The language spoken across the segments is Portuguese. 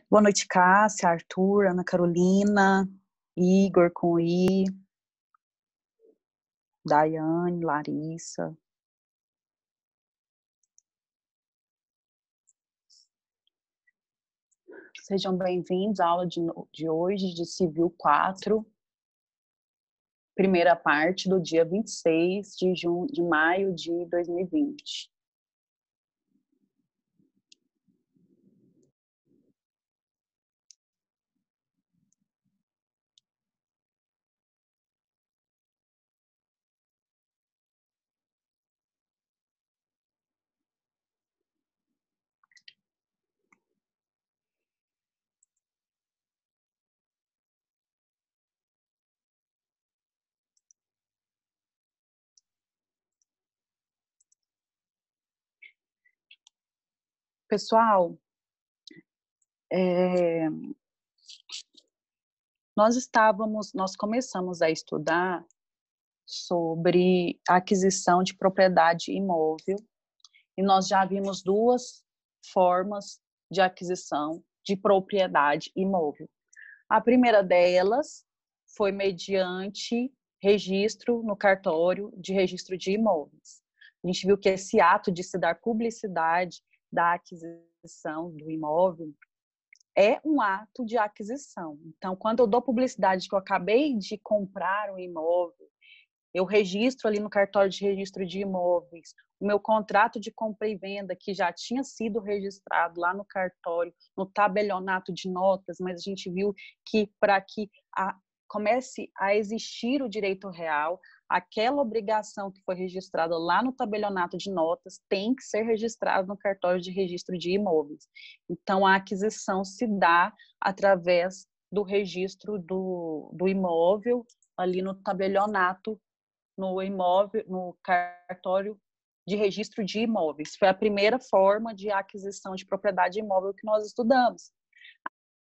Boa noite, Cássia, Arthur, Ana Carolina, Igor com I, Daiane, Larissa. Sejam bem-vindos à aula de hoje de Civil 4, primeira parte do dia 26 de maio de 2020. Pessoal, nós começamos a estudar sobre a aquisição de propriedade imóvel e nós já vimos duas formas de aquisição de propriedade imóvel. A primeira delas foi mediante registro no cartório de registro de imóveis. A gente viu que esse ato de se dar publicidade da aquisição do imóvel é um ato de aquisição. Então, quando eu dou publicidade que eu acabei de comprar um imóvel, eu registro ali no cartório de registro de imóveis o meu contrato de compra e venda, que já tinha sido registrado lá no cartório, no tabelionato de notas, mas a gente viu que para que comece a existir o direito real, aquela obrigação que foi registrada lá no tabelionato de notas tem que ser registrada no cartório de registro de imóveis. Então, a aquisição se dá através do registro do imóvel ali no tabelionato, no imóvel, no cartório de registro de imóveis. Foi a primeira forma de aquisição de propriedade imóvel que nós estudamos.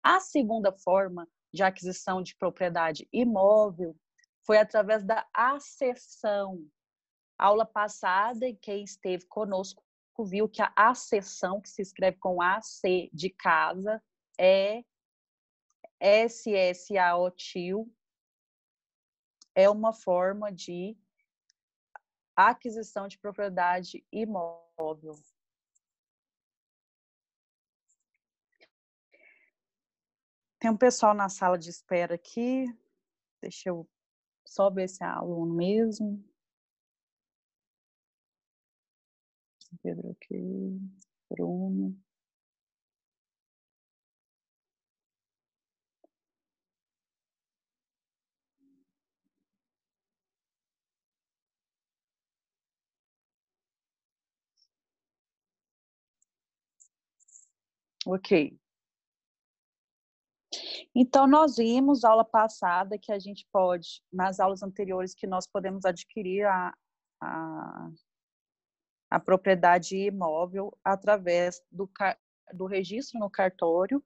A segunda forma de aquisição de propriedade imóvel foi através da accessão. Aula passada, quem esteve conosco viu que a accessão, que se escreve com AC de casa, é SSAO-TIL, é uma forma de aquisição de propriedade imóvel. Tem um pessoal na sala de espera aqui. Deixa eu só ver se é aluno mesmo. Pedro aqui, Bruno. Ok. Então, nós vimos aula passada que a gente pode, nas aulas anteriores, que nós podemos adquirir a propriedade imóvel através do registro no cartório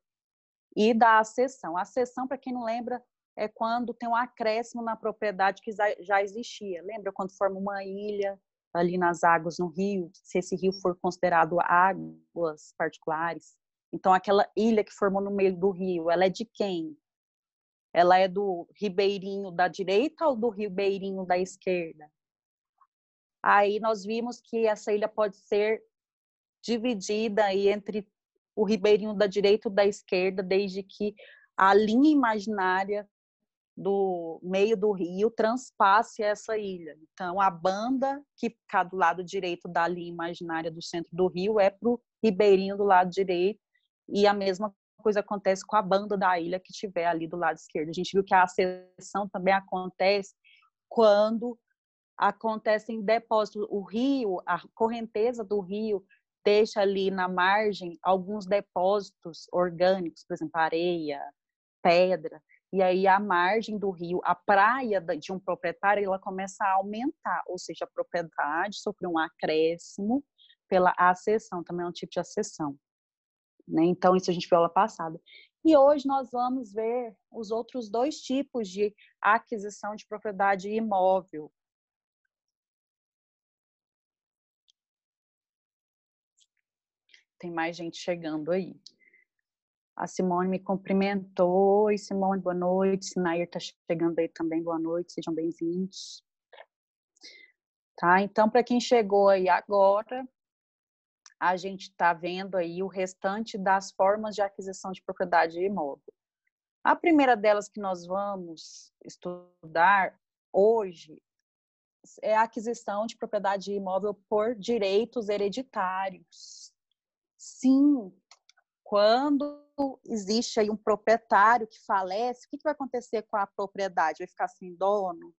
e da accessão. A accessão, para quem não lembra, é quando tem um acréscimo na propriedade que já existia. Lembra quando forma uma ilha ali nas águas no rio, se esse rio for considerado águas particulares? Então, aquela ilha que formou no meio do rio, ela é de quem? Ela é do ribeirinho da direita ou do ribeirinho da esquerda? Aí nós vimos que essa ilha pode ser dividida aí entre o ribeirinho da direita ou da esquerda, desde que a linha imaginária do meio do rio transpasse essa ilha. Então, a banda que fica do lado direito da linha imaginária do centro do rio é para o ribeirinho do lado direito, e a mesma coisa acontece com a banda da ilha que estiver ali do lado esquerdo. A gente viu que a acessão também acontece quando acontece em depósito. O rio, a correnteza do rio, deixa ali na margem alguns depósitos orgânicos, por exemplo, areia, pedra, e aí a margem do rio, a praia de um proprietário, ela começa a aumentar, ou seja, a propriedade sofreu um acréscimo pela accessão, também é um tipo de accessão, né? Então, isso a gente viu aula passada. E hoje nós vamos ver os outros dois tipos de aquisição de propriedade imóvel. Tem mais gente chegando aí. A Simone me cumprimentou. Oi, Simone, boa noite. Sinair está chegando aí também, boa noite, sejam bem-vindos. Tá, então, para quem chegou aí agora, a gente está vendo aí o restante das formas de aquisição de propriedade imóvel. A primeira delas que nós vamos estudar hoje é a aquisição de propriedade imóvel por direitos hereditários. Sim, quando existe aí um proprietário que falece, o que vai acontecer com a propriedade? Vai ficar sem dono?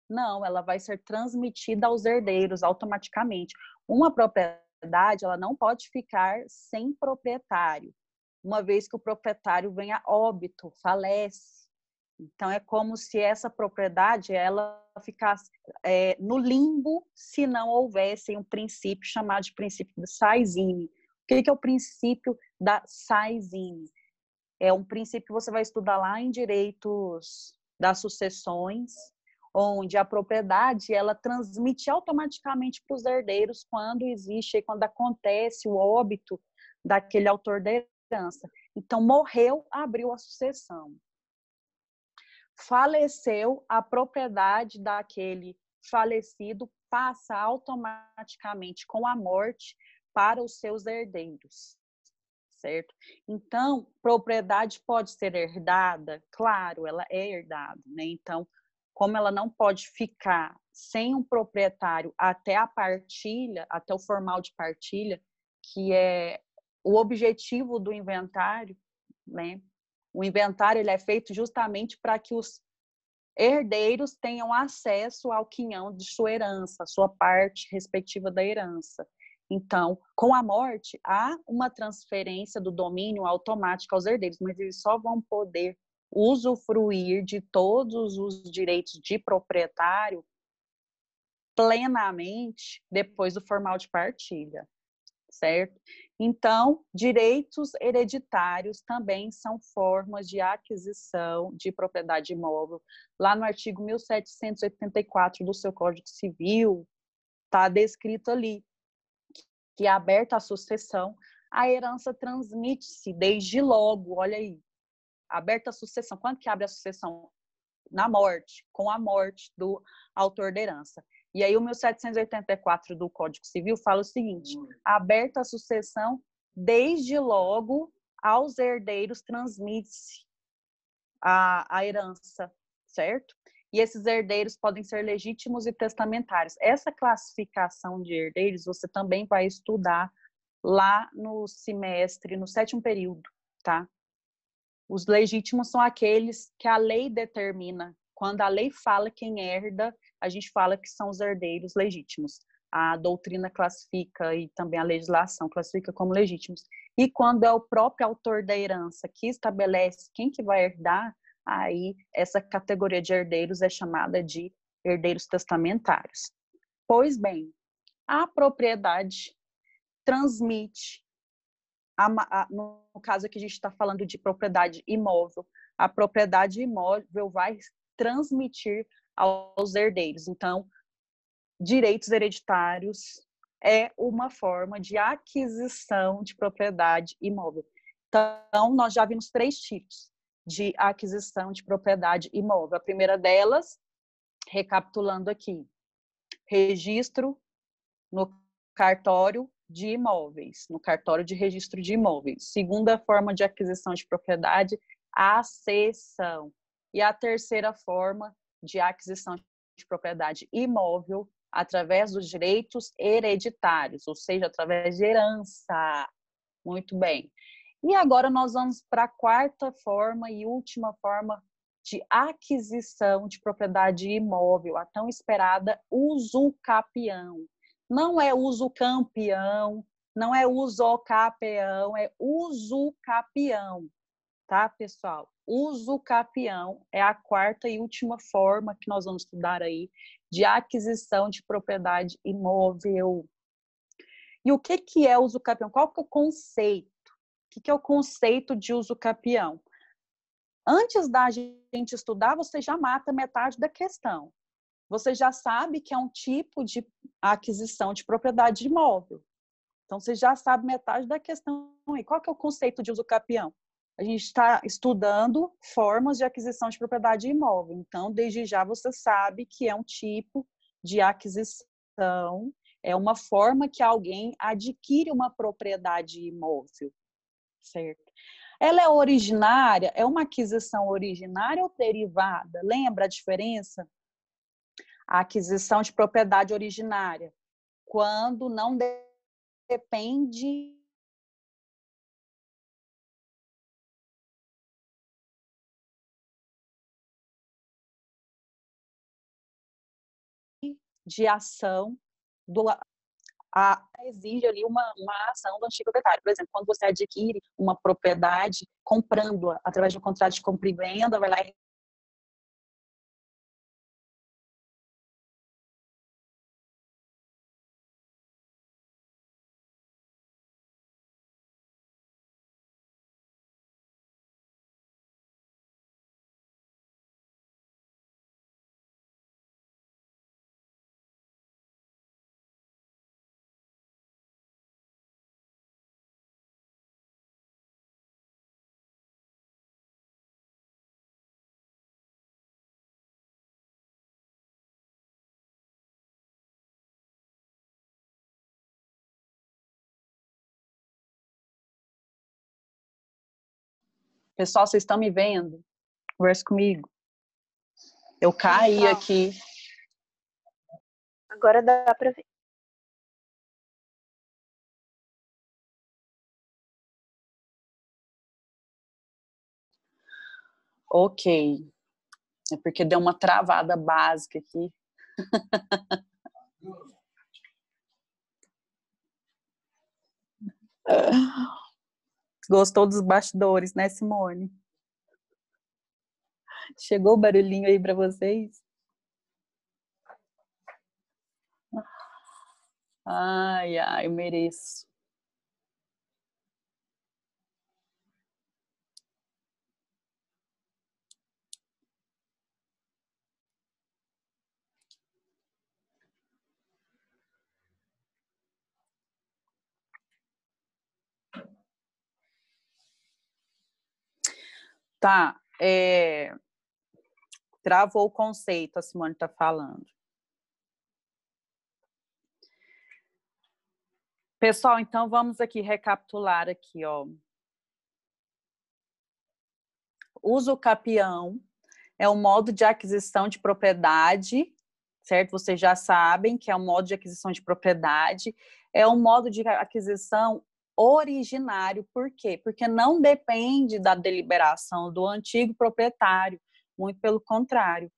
Não, ela vai ser transmitida aos herdeiros automaticamente. Uma propriedade, ela não pode ficar sem proprietário, uma vez que o proprietário venha a óbito, falece. Então, é como se essa propriedade ela ficasse no limbo se não houvesse um princípio chamado de princípio do Saizine. O que é o princípio da Saizine? É um princípio que você vai estudar lá em direitos das sucessões, onde a propriedade ela transmite automaticamente para os herdeiros quando acontece o óbito daquele autor da herança. Então, morreu, abriu a sucessão. Faleceu, a propriedade daquele falecido passa automaticamente com a morte para os seus herdeiros, certo? Então, propriedade pode ser herdada? Claro, ela é herdada, né? Então, como ela não pode ficar sem um proprietário até a partilha, até o formal de partilha, que é o objetivo do inventário, né? O inventário ele é feito justamente para que os herdeiros tenham acesso ao quinhão de sua herança, a sua parte respectiva da herança. Então, com a morte, há uma transferência do domínio automático aos herdeiros, mas eles só vão poder usufruir de todos os direitos de proprietário plenamente depois do formal de partilha, certo? Então, direitos hereditários também são formas de aquisição de propriedade imóvel. Lá no artigo 1784 do seu Código Civil, está descrito ali que é aberta a sucessão, a herança transmite-se desde logo, olha aí, aberta a sucessão. Quando que abre a sucessão? Na morte, com a morte do autor da herança. E aí o 1784 do Código Civil fala o seguinte: aberta a sucessão, desde logo aos herdeiros transmite-se a herança, certo? E esses herdeiros podem ser legítimos e testamentários. Essa classificação de herdeiros você também vai estudar lá no semestre, no 7º período, tá? Os legítimos são aqueles que a lei determina. Quando a lei fala quem herda, a gente fala que são os herdeiros legítimos. A doutrina classifica e também a legislação classifica como legítimos. E quando é o próprio autor da herança que estabelece quem que vai herdar, aí essa categoria de herdeiros é chamada de herdeiros testamentários. Pois bem, a propriedade transmite, no caso aqui a gente está falando de propriedade imóvel, a propriedade imóvel vai transmitir aos herdeiros. Então, direitos hereditários é uma forma de aquisição de propriedade imóvel. Então, nós já vimos 3 tipos de aquisição de propriedade imóvel. A primeira delas, recapitulando aqui, registro no cartório de imóveis, no cartório de registro de imóveis. Segunda forma de aquisição de propriedade, a cessão. E a terceira forma de aquisição de propriedade imóvel, através dos direitos hereditários, ou seja, através de herança. Muito bem. E agora nós vamos para a quarta forma e última forma de aquisição de propriedade imóvel, a tão esperada usucapião. Não é usucampeão, não é usucapião, é usucapião, tá, pessoal? Usucapião é a quarta e última forma que nós vamos estudar aí de aquisição de propriedade imóvel. E o que é usucapião? Qual que é o conceito? O que é o conceito de usucapião? Antes da gente estudar, você já mata metade da questão. Você já sabe que é um tipo de aquisição de propriedade imóvel. Então, você já sabe metade da questão. E qual que é o conceito de usucapião? a gente está estudando formas de aquisição de propriedade imóvel. Então, desde já você sabe que é um tipo de aquisição, é uma forma que alguém adquire uma propriedade imóvel, certo? Ela é originária? É uma aquisição originária ou derivada? Lembra a diferença? A aquisição de propriedade originária, quando não depende de ação do exige ali uma ação do antigo proprietário. Por exemplo, quando você adquire uma propriedade comprando-a através de um contrato de compra e venda, vai lá e pessoal, vocês estão me vendo? Conversa comigo. Eu caí aqui. Agora dá para ver. Ok. É porque deu uma travada básica aqui. Gostou dos bastidores, né, Simone? Chegou o barulhinho aí para vocês? Ai, ai, eu mereço. Tá, travou o conceito, a Simone está falando. Pessoal, então vamos aqui recapitular aqui, ó. Uso capião é um modo de aquisição de propriedade, certo? Vocês já sabem que é um modo de aquisição de propriedade, é um modo de aquisição originário. Por quê? Porque não depende da deliberação do antigo proprietário, muito pelo contrário.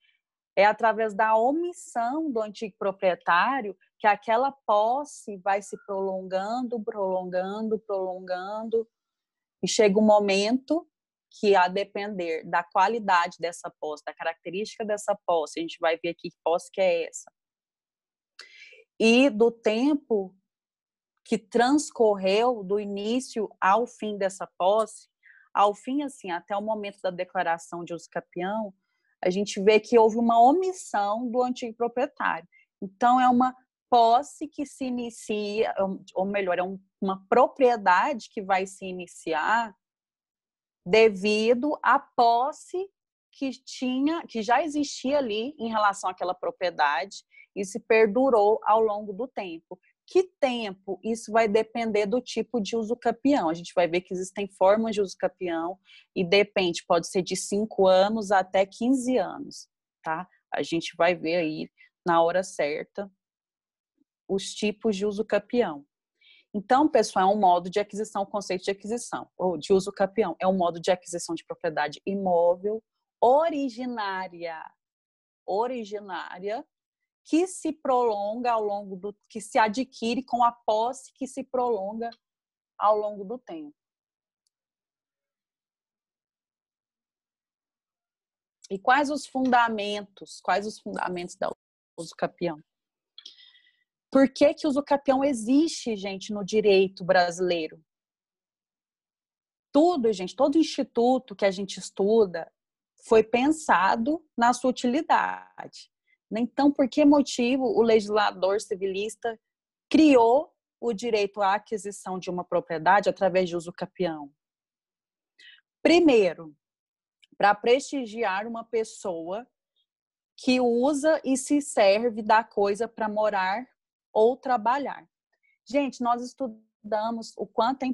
É através da omissão do antigo proprietário que aquela posse vai se prolongando, prolongando, prolongando, e chega um momento que, a depender da qualidade dessa posse, da característica dessa posse, a gente vai ver aqui que posse que é essa, e do tempo que transcorreu do início ao fim dessa posse, ao fim, assim, até o momento da declaração de uso capião, a gente vê que houve uma omissão do antigo proprietário. Então, é uma posse que se inicia, ou melhor, é uma propriedade que vai se iniciar devido à posse que já existia ali em relação àquela propriedade e se perdurou ao longo do tempo. Que tempo? Isso vai depender do tipo de uso capião. A gente vai ver que existem formas de uso capião e depende, pode ser de 5 anos até 15 anos, tá? A gente vai ver aí na hora certa os tipos de uso capião. Então, pessoal, é um modo de aquisição, o conceito de aquisição, ou de uso capião, é um modo de aquisição de propriedade imóvel originária, que se prolonga ao longo do, que se adquire com a posse que se prolonga ao longo do tempo. E quais os fundamentos da uso capião? Por que que o uso capião existe, gente, no direito brasileiro? Tudo, gente, todo instituto que a gente estuda foi pensado na sua utilidade. Então, por que motivo o legislador civilista criou o direito à aquisição de uma propriedade através de uso capião? Primeiro, para prestigiar uma pessoa que usa e se serve da coisa para morar ou trabalhar. Gente, nós estudamos o quanto é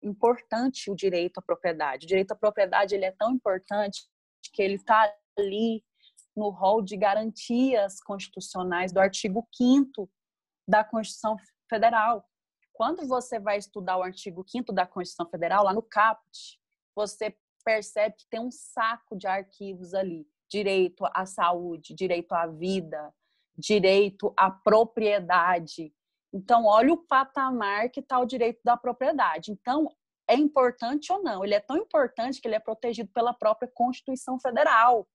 importante o direito à propriedade. O direito à propriedade ele é tão importante que ele está ali no rol de garantias constitucionais do artigo 5º da Constituição Federal. Quando você vai estudar o artigo 5º da Constituição Federal, lá no caput, você percebe que tem um saco de arquivos ali. Direito à saúde, direito à vida, direito à propriedade. Então, olha o patamar que está o direito da propriedade. Então, é importante ou não? Ele é tão importante que ele é protegido pela própria Constituição Federal.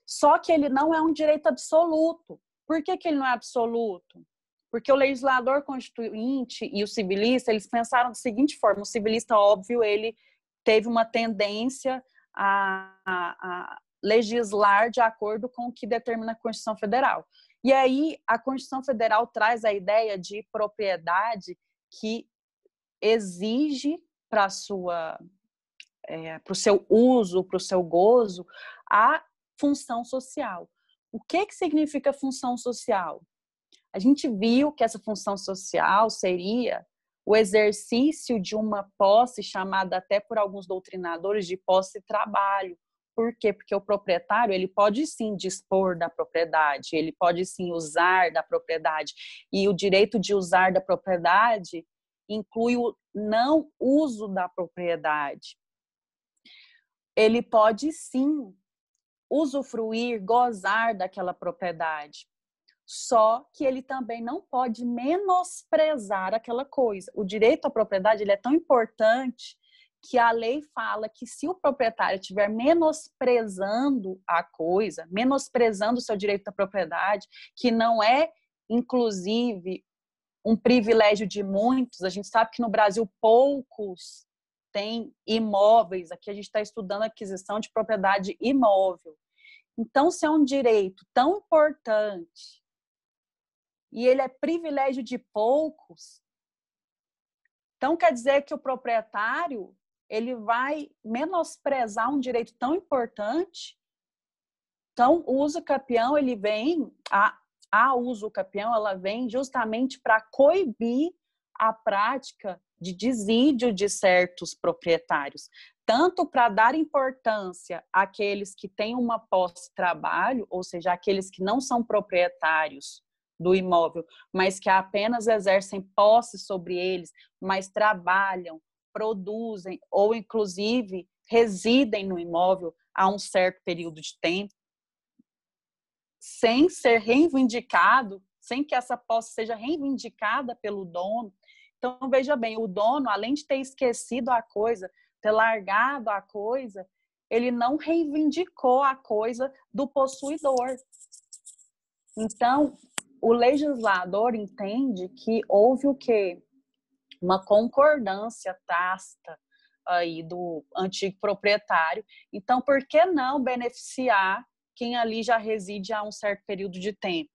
Só que ele não é um direito absoluto. Por que ele não é absoluto? Porque o legislador constituinte e o civilista, eles pensaram da seguinte forma: o civilista, óbvio, ele teve uma tendência a legislar de acordo com o que determina a Constituição Federal. E aí a Constituição Federal traz a ideia de propriedade que exige para o seu uso, para o seu gozo, a função social. O que significa função social? A gente viu que essa função social seria o exercício de uma posse chamada até por alguns doutrinadores de posse-trabalho. Por quê? Porque o proprietário ele pode sim dispor da propriedade, ele pode sim usar da propriedade. E o direito de usar da propriedade inclui o não uso da propriedade. Ele pode sim usufruir, gozar daquela propriedade. Só que ele também não pode menosprezar aquela coisa. O direito à propriedade ele é tão importante que a lei fala que se o proprietário estiver menosprezando a coisa, menosprezando o seu direito à propriedade, que não é, inclusive, um privilégio de muitos, a gente sabe que no Brasil poucos têm imóveis, aqui a gente está estudando a aquisição de propriedade imóvel. Então, se é um direito tão importante e ele é privilégio de poucos, então quer dizer que o proprietário ele vai menosprezar um direito tão importante. Então, o uso capião, ele vem, a uso capião, ela vem justamente para coibir a prática de desídio de certos proprietários, tanto para dar importância àqueles que têm uma posse-trabalho, ou seja, aqueles que não são proprietários do imóvel, mas que apenas exercem posse sobre eles, mas trabalham, produzem ou, inclusive, residem no imóvel há um certo período de tempo, sem ser reivindicado, sem que essa posse seja reivindicada pelo dono. Então, veja bem, o dono, além de ter esquecido a coisa, ter largado a coisa, ele não reivindicou a coisa do possuidor. Então, o legislador entende que houve o quê? Uma concordância tácita aí do antigo proprietário. Então, por que não beneficiar quem ali já reside há um certo período de tempo?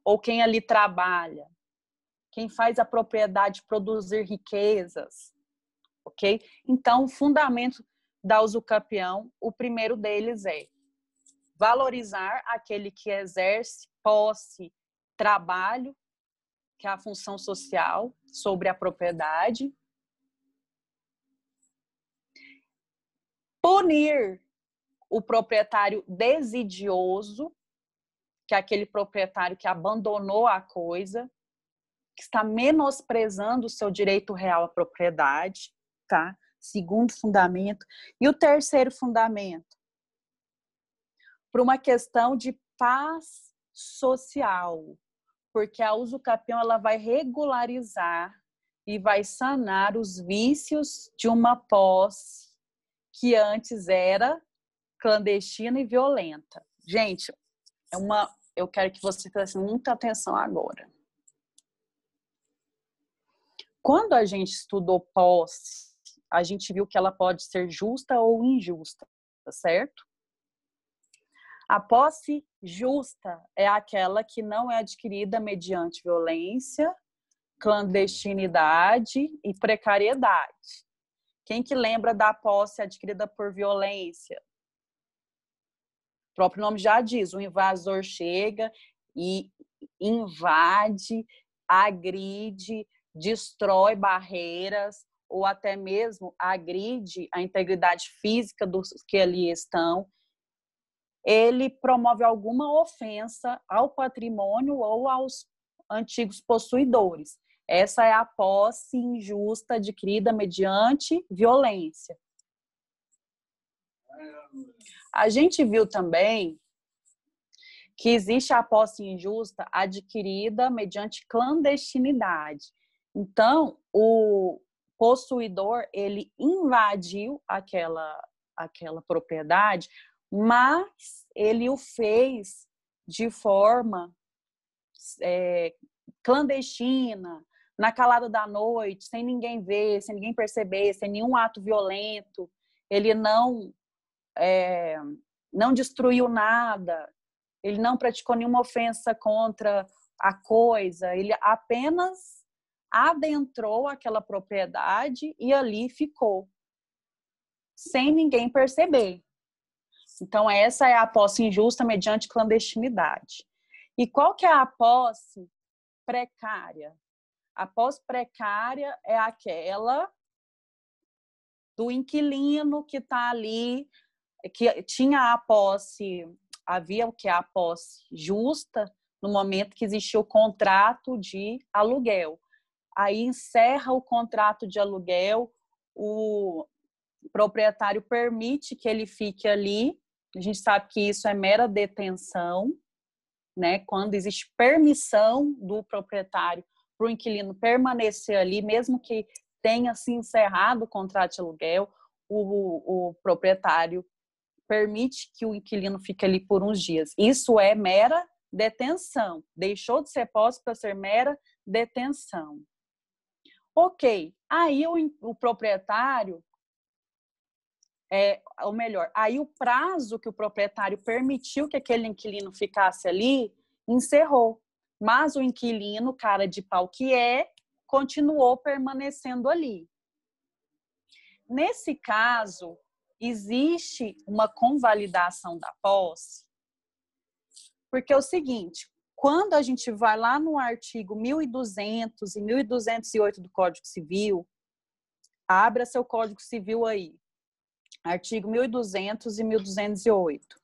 Ou quem ali trabalha? Quem faz a propriedade produzir riquezas? Ok? Então, o fundamento da usucapião, o primeiro deles é valorizar aquele que exerce posse, trabalho, que é a função social sobre a propriedade. Punir o proprietário desidioso, que é aquele proprietário que abandonou a coisa, que está menosprezando o seu direito real à propriedade, tá? Segundo fundamento. E o terceiro fundamento, por uma questão de paz social, porque a usucapião ela vai regularizar e vai sanar os vícios de uma posse que antes era clandestina e violenta. Gente, eu quero que você preste muita atenção agora. Quando a gente estudou posse, a gente viu que ela pode ser justa ou injusta, certo? A posse justa é aquela que não é adquirida mediante violência, clandestinidade e precariedade. Quem que lembra da posse adquirida por violência? O próprio nome já diz, o invasor chega e invade, agride, destrói barreiras ou até mesmo agride a integridade física dos que ali estão. Ele promove alguma ofensa ao patrimônio ou aos antigos possuidores. Essa é a posse injusta adquirida mediante violência. A gente viu também que existe a posse injusta adquirida mediante clandestinidade. Então, o possuidor, ele invadiu aquela propriedade, mas ele o fez de forma clandestina, na calada da noite, sem ninguém ver, sem ninguém perceber, sem nenhum ato violento. Ele não destruiu nada, ele não praticou nenhuma ofensa contra a coisa, ele apenas adentrou aquela propriedade e ali ficou, sem ninguém perceber. Então, essa é a posse injusta mediante clandestinidade. E qual que é a posse precária? A posse precária é aquela do inquilino que está ali, que tinha a posse, havia o que é a posse justa no momento que existia o contrato de aluguel. Aí encerra o contrato de aluguel, o proprietário permite que ele fique ali. A gente sabe que isso é mera detenção, né? Quando existe permissão do proprietário para o inquilino permanecer ali, mesmo que tenha se encerrado o contrato de aluguel, o proprietário permite que o inquilino fique ali por uns dias. Isso é mera detenção. Deixou de ser posse para ser mera detenção. Ok, aí o proprietário, ou melhor, aí o prazo que o proprietário permitiu que aquele inquilino ficasse ali, encerrou. Mas o inquilino, cara de pau que continuou permanecendo ali. Nesse caso, existe uma convalidação da posse, porque é o seguinte, quando a gente vai lá no artigo 1200 e 1208 do Código Civil, abra seu Código Civil aí, artigo 1200 e 1208.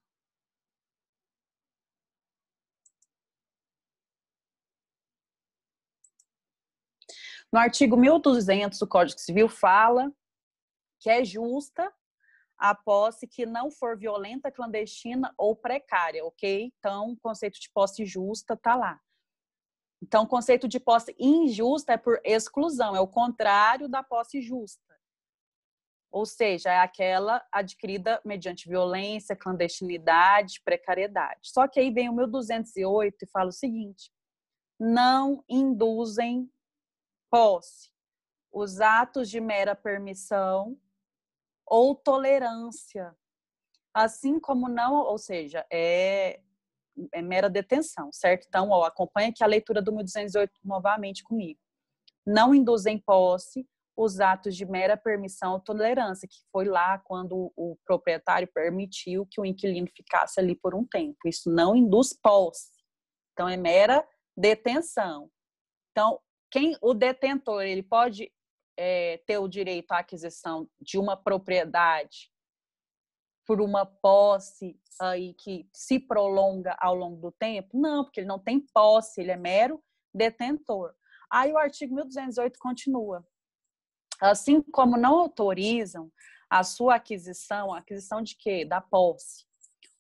No artigo 1200 do Código Civil fala que é justa a posse que não for violenta, clandestina ou precária, ok? Então, o conceito de posse justa está lá. Então, o conceito de posse injusta é por exclusão, é o contrário da posse justa. Ou seja, é aquela adquirida mediante violência, clandestinidade, precariedade. Só que aí vem o 1208 e fala o seguinte: não induzem posse os atos de mera permissão ou tolerância, assim como não, ou seja, é mera detenção, certo? Então, acompanha aqui a leitura do 1208 novamente comigo. Não induzem posse os atos de mera permissão ou tolerância, que foi lá quando o proprietário permitiu que o inquilino ficasse ali por um tempo. Isso não induz posse. Então, é mera detenção. Então, o detentor, ele pode ter o direito à aquisição de uma propriedade por uma posse aí que se prolonga ao longo do tempo? Não, porque ele não tem posse, ele é mero detentor. Aí o artigo 1208 continua. Assim como não autorizam a sua aquisição de quê? Da posse.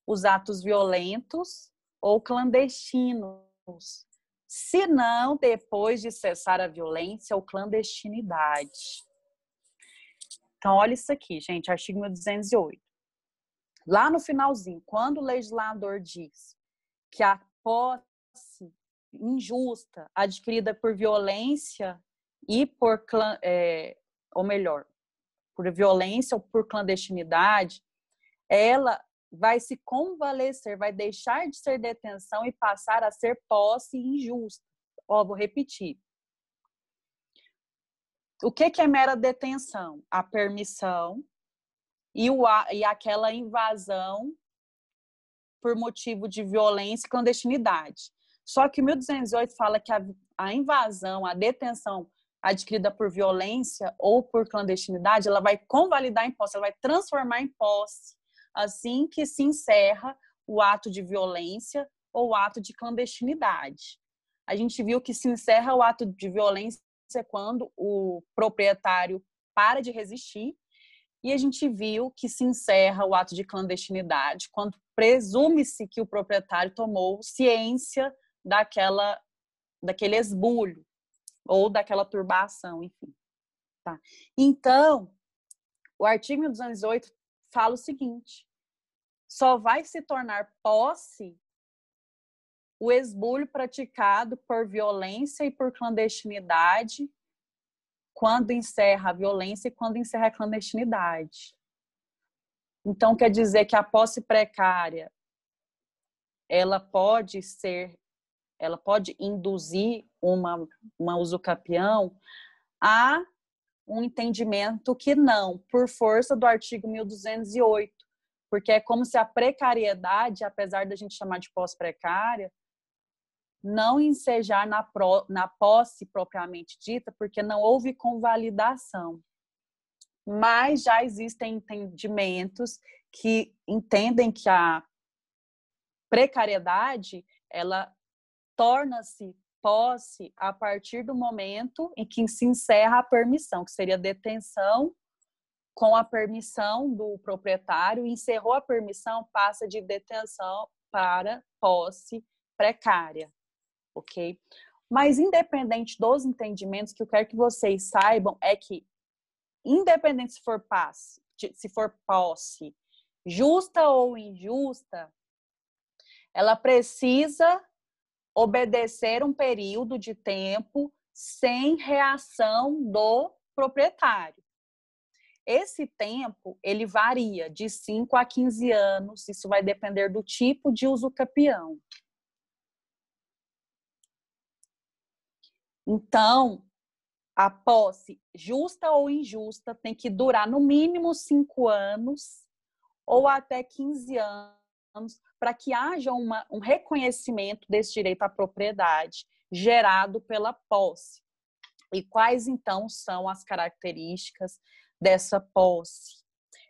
Os atos violentos ou clandestinos, se não depois de cessar a violência ou clandestinidade. Então, olha isso aqui, gente, artigo 1208. Lá no finalzinho, quando o legislador diz que a posse injusta adquirida por violência e ou melhor, por violência ou por clandestinidade, ela vai se convalescer, vai deixar de ser detenção e passar a ser posse injusta. Vou repetir. o que é mera detenção? A permissão e aquela invasão por motivo de violência e clandestinidade. Só que 1208 fala que a invasão, a detenção adquirida por violência ou por clandestinidade, ela vai convalidar em posse, ela vai transformar em posse assim que se encerra o ato de violência ou o ato de clandestinidade. A gente viu que se encerra o ato de violência quando o proprietário para de resistir, e a gente viu que se encerra o ato de clandestinidade quando presume-se que o proprietário tomou ciência daquele esbulho ou daquela turbação, enfim. Tá? Então, o artigo 1208 fala o seguinte: só vai se tornar posse o esbulho praticado por violência e por clandestinidade quando encerra a violência e quando encerra a clandestinidade. Então, quer dizer que a posse precária, ela pode induzir uma usucapião a um entendimento que não, por força do artigo 1208, porque é como se a precariedade, apesar da gente chamar de posse precária, não ensejar na posse propriamente dita, porque não houve convalidação. Mas já existem entendimentos que entendem que a precariedade, ela torna-se posse a partir do momento em que se encerra a permissão, que seria a detenção com a permissão do proprietário, encerrou a permissão, passa de detenção para posse precária. Ok? Mas independente dos entendimentos, que eu quero que vocês saibam é que, independente se for posse, justa ou injusta, ela precisa obedecer um período de tempo sem reação do proprietário. Esse tempo, ele varia de 5 a 15 anos, isso vai depender do tipo de usucapião. Então, a posse, justa ou injusta, tem que durar no mínimo 5 anos ou até 15 anos para que haja um reconhecimento desse direito à propriedade gerado pela posse. E quais, então, são as características dessa posse?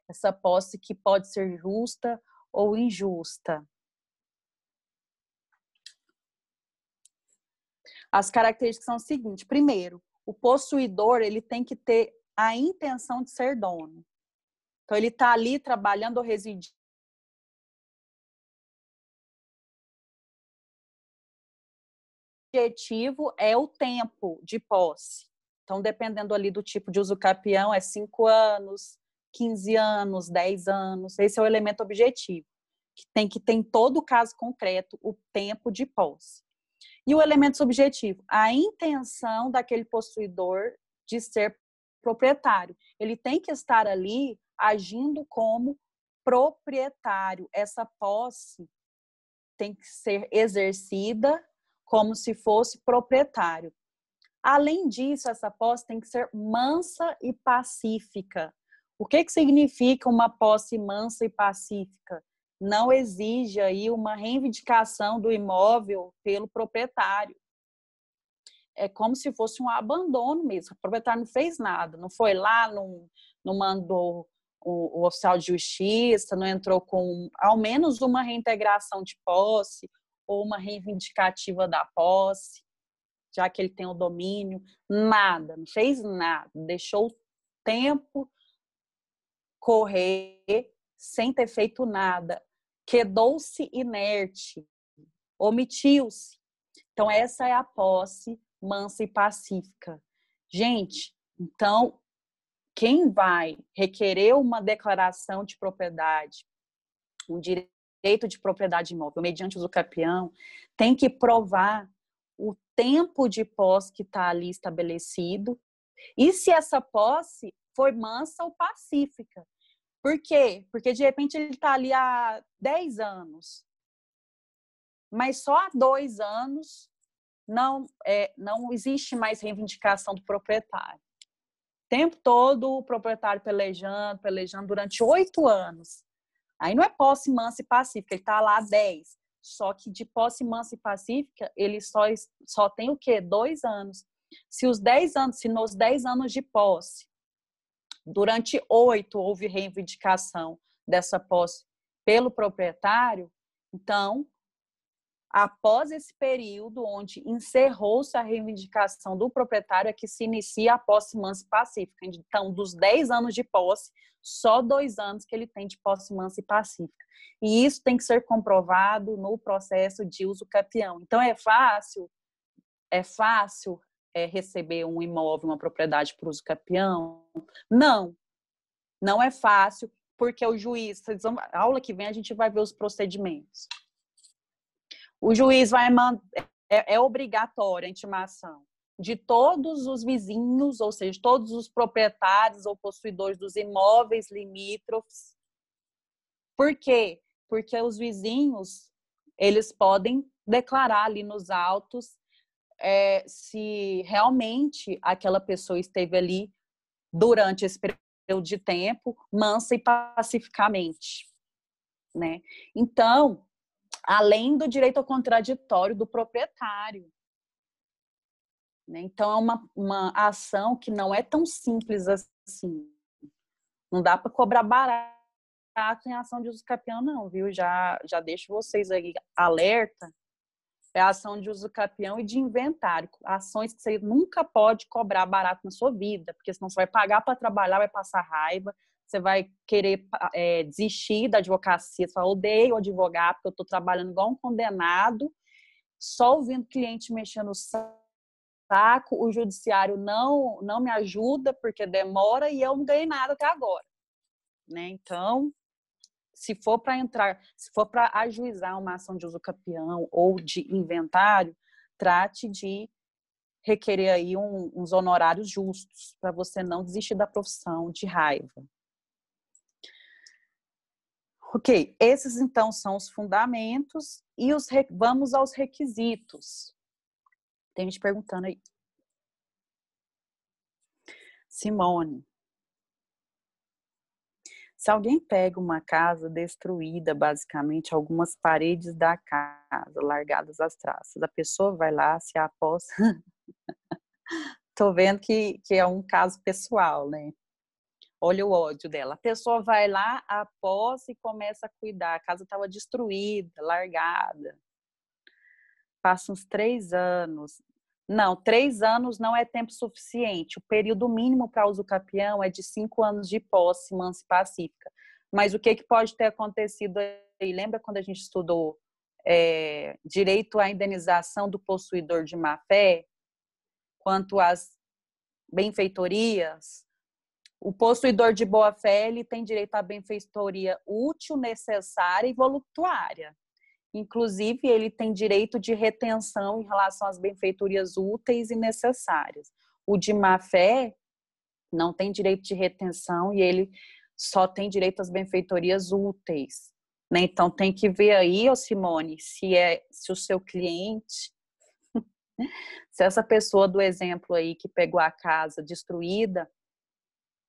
Essa posse que pode ser justa ou injusta. As características são as seguintes. Primeiro, o possuidor, ele tem que ter a intenção de ser dono. Então, ele está ali trabalhando ou residindo. O objetivo é o tempo de posse. Então, dependendo ali do tipo de usucapião, é 5 anos, 15 anos, 10 anos. Esse é o elemento objetivo, que tem que ter em todo caso concreto o tempo de posse. E o elemento subjetivo, a intenção daquele possuidor de ser proprietário. Ele tem que estar ali agindo como proprietário. Essa posse tem que ser exercida como se fosse proprietário. Além disso, essa posse tem que ser mansa e pacífica. O que significa uma posse mansa e pacífica? Não exige aí uma reivindicação do imóvel pelo proprietário. É como se fosse um abandono mesmo. O proprietário não fez nada, não foi lá, não mandou o oficial de justiça, não entrou com ao menos uma reintegração de posse ou uma reivindicativa da posse, já que ele tem o domínio. Nada, não fez nada, deixou o tempo correr sem ter feito nada. Quedou-se inerte, omitiu-se. Então, essa é a posse mansa e pacífica. Gente, então, quem vai requerer uma declaração de propriedade, um direito de propriedade imóvel mediante usucapião, tem que provar o tempo de posse que está ali estabelecido e se essa posse foi mansa ou pacífica. Por quê? Porque, de repente, ele está ali há 10 anos, mas só há 2 anos não existe mais reivindicação do proprietário. tempo todo o proprietário pelejando durante 8 anos. Aí não é posse mansa e pacífica, ele está lá há 10. Só que de posse mansa e pacífica, ele só tem o quê? 2 anos. Se nos 10 anos de posse, durante 8 houve reivindicação dessa posse pelo proprietário, então, após esse período onde encerrou-se a reivindicação do proprietário, é que se inicia a posse mansa e pacífica. Então, dos 10 anos de posse, só 2 anos que ele tem de posse mansa e pacífica. E isso tem que ser comprovado no processo de uso capião. Então, é fácil receber um imóvel, uma propriedade por uso capião? Não é fácil, porque o juiz, a aula que vem a gente vai ver os procedimentos. O juiz vai mandar, é obrigatória a intimação de todos os vizinhos, ou seja, todos os proprietários ou possuidores dos imóveis limítrofes. Por quê? Porque os vizinhos, eles podem declarar ali nos autos se realmente aquela pessoa esteve ali durante esse período de tempo, mansa e pacificamente, né? Então, além do direito ao contraditório do proprietário, né? Então, é uma ação que não é tão simples assim. Não dá para cobrar barato em ação de uso capião, não, viu? Já deixo vocês aí alerta. É ação de uso capião e de inventário. Ações que você nunca pode cobrar barato na sua vida, porque senão você vai pagar para trabalhar, vai passar raiva, você vai querer desistir da advocacia, você vai odeio o advogado, porque eu estou trabalhando igual um condenado, só ouvindo cliente mexendo o saco, o judiciário não me ajuda, porque demora e eu não ganhei nada até agora. Né? Então, se for para ajuizar uma ação de uso capião ou de inventário, trate de requerer aí uns honorários justos para você não desistir da profissão de raiva. Ok, esses então são os fundamentos e vamos aos requisitos. Tem gente perguntando aí. Simone, se alguém pega uma casa destruída, basicamente algumas paredes da casa largadas às traças, a pessoa vai lá, se aposta. Tô vendo que é um caso pessoal, né? Olha o ódio dela. A pessoa vai lá, aposta e começa a cuidar. A casa estava destruída, largada. Passa uns 3 anos. Não, 3 anos não é tempo suficiente. O período mínimo para uso capião é de 5 anos de posse mansa e pacífica. Mas o que pode ter acontecido aí? Lembra quando a gente estudou direito à indenização do possuidor de má-fé? Quanto às benfeitorias, o possuidor de boa-fé ele tem direito à benfeitoria útil, necessária e voluptuária. Inclusive, ele tem direito de retenção em relação às benfeitorias úteis e necessárias. O de má-fé não tem direito de retenção e ele só tem direito às benfeitorias úteis. Né? Então, tem que ver aí, Simone, se o seu cliente, se essa pessoa do exemplo aí que pegou a casa destruída,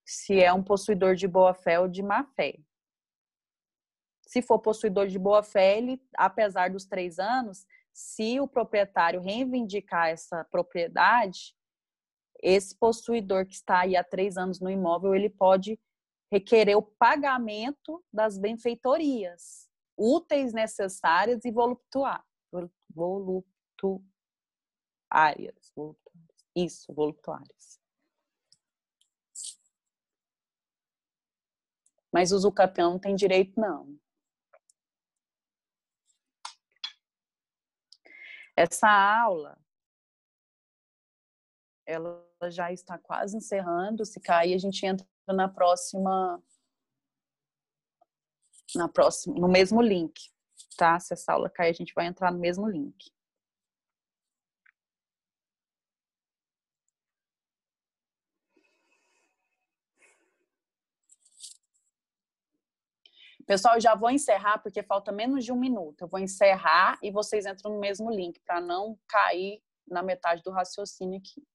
se é um possuidor de boa-fé ou de má-fé. Se for possuidor de boa-fé, ele, apesar dos 3 anos, se o proprietário reivindicar essa propriedade, esse possuidor que está aí há 3 anos no imóvel, ele pode requerer o pagamento das benfeitorias úteis, necessárias e voluptuárias. Isso, voluptuárias. Mas o usucapião não tem direito, não. Essa aula, ela já está quase encerrando. Se cair, a gente entra no mesmo link, tá? Se essa aula cair, a gente vai entrar no mesmo link. Pessoal, eu já vou encerrar, porque falta menos de 1 minuto. Eu vou encerrar e vocês entram no mesmo link, para não cair na metade do raciocínio aqui.